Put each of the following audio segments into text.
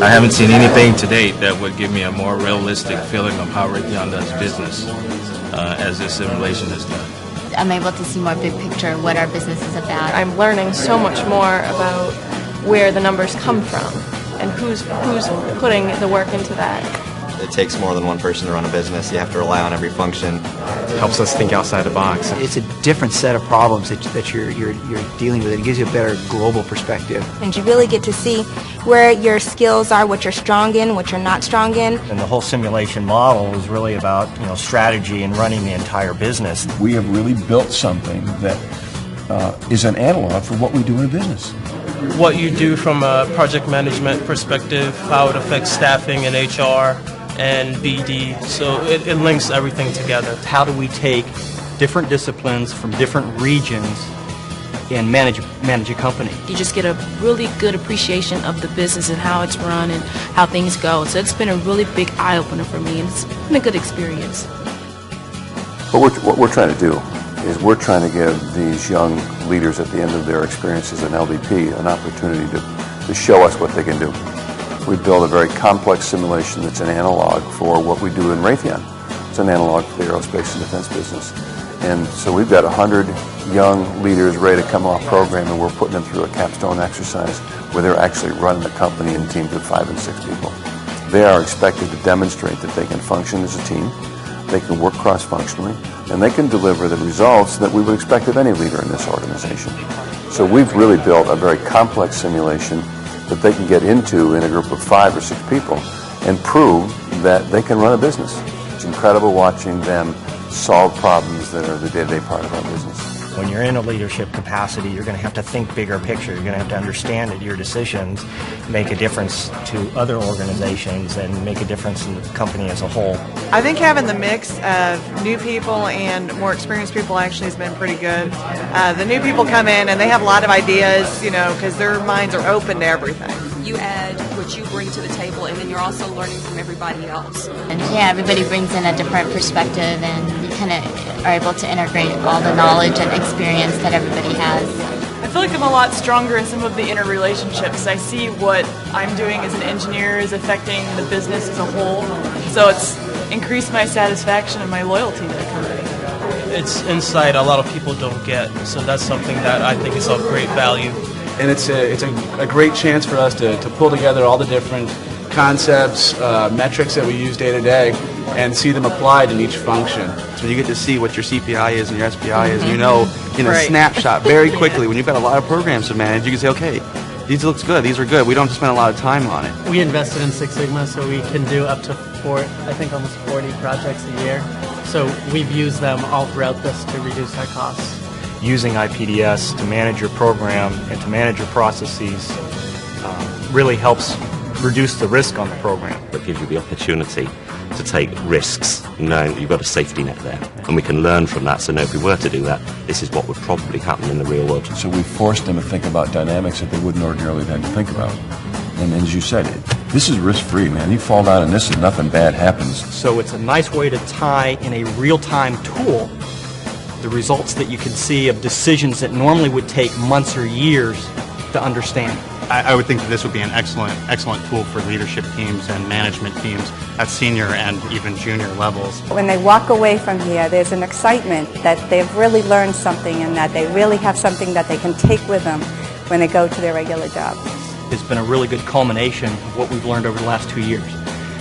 I haven't seen anything to date that would give me a more realistic feeling of how Raytheon does business as this simulation is done. I'm able to see more big picture what our business is about. I'm learning so much more about where the numbers come from and who's putting the work into that. It takes more than one person to run a business. You have to rely on every function. It helps us think outside the box. It's a different set of problems that you're dealing with. It gives you a better global perspective. And you really get to see where your skills are, what you're strong in, what you're not strong in. And the whole simulation model is really about strategy and running the entire business. We have really built something that is an analog for what we do in a business. What you do from a project management perspective, how it affects staffing and HR and BD, so it links everything together. How do we take different disciplines from different regions and manage a company? You just get a really good appreciation of the business and how it's run and how things go. So it's been a really big eye-opener for me, and it's been a good experience. But what we're trying to do is we're trying to give these young leaders at the end of their experiences in LDP an opportunity to show us what they can do. We build a very complex simulation that's an analog for what we do in Raytheon. It's an analog for the aerospace and defense business. And so we've got 100 young leaders ready to come off program, and we're putting them through a capstone exercise where they're actually running the company in teams of 5 and 6 people. They are expected to demonstrate that they can function as a team, they can work cross-functionally, and they can deliver the results that we would expect of any leader in this organization. So we've really built a very complex simulation that they can get into in a group of 5 or 6 people and prove that they can run a business. It's incredible watching them solve problems that are the day-to-day part of our business. When you're in a leadership capacity, you're going to have to think bigger picture. You're going to have to understand that your decisions make a difference to other organizations and make a difference in the company as a whole. I think having the mix of new people and more experienced people actually has been pretty good. The new people come in and they have a lot of ideas, because their minds are open to everything. You add what you bring to the table, and then you're also learning from everybody else. And yeah, everybody brings in a different perspective, and you kind of are able to integrate all the knowledge and experience that everybody has. I feel like I'm a lot stronger in some of the interrelationships. I see what I'm doing as an engineer is affecting the business as a whole, so it's increased my satisfaction and my loyalty to the company. It's insight a lot of people don't get, so that's something that I think is of great value. And it's a great chance for us to pull together all the different concepts, metrics that we use day to day, and see them applied in each function. So you get to see what your CPI is and your SPI is, and in a snapshot very quickly. When you've got a lot of programs to manage, you can say, okay, these looks good, these are good. We don't have to spend a lot of time on it. We invested in Six Sigma, so we can do up to almost 40 projects a year. So we've used them all throughout this to reduce our costs. Using IPDS to manage your program and to manage your processes really helps reduce the risk on the program. It gives you the opportunity to take risks, knowing that you've got a safety net there. And we can learn from that, so if we were to do that, this is what would probably happen in the real world. So we forced them to think about dynamics that they wouldn't ordinarily have to think about. And as you said, this is risk-free, man. You fall down in this and nothing bad happens. So it's a nice way to tie in a real-time tool the results that you can see of decisions that normally would take months or years to understand. I would think that this would be an excellent tool for leadership teams and management teams at senior and even junior levels. When they walk away from here, there's an excitement that they've really learned something and that they really have something that they can take with them when they go to their regular job. It's been a really good culmination of what we've learned over the last 2 years.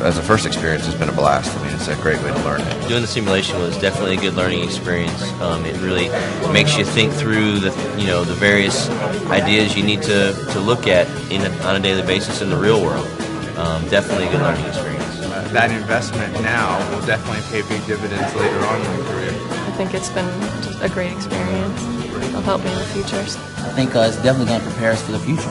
As a first experience, it's been a blast. I mean, it's a great way to learn it. Doing the simulation was definitely a good learning experience. It really makes you think through the various ideas you need to look at on a daily basis in the real world. Definitely a good learning experience. That investment now will definitely pay big dividends later on in my career. I think it's been just a great experience. It'll help me in the future. I think it's definitely going to prepare us for the future.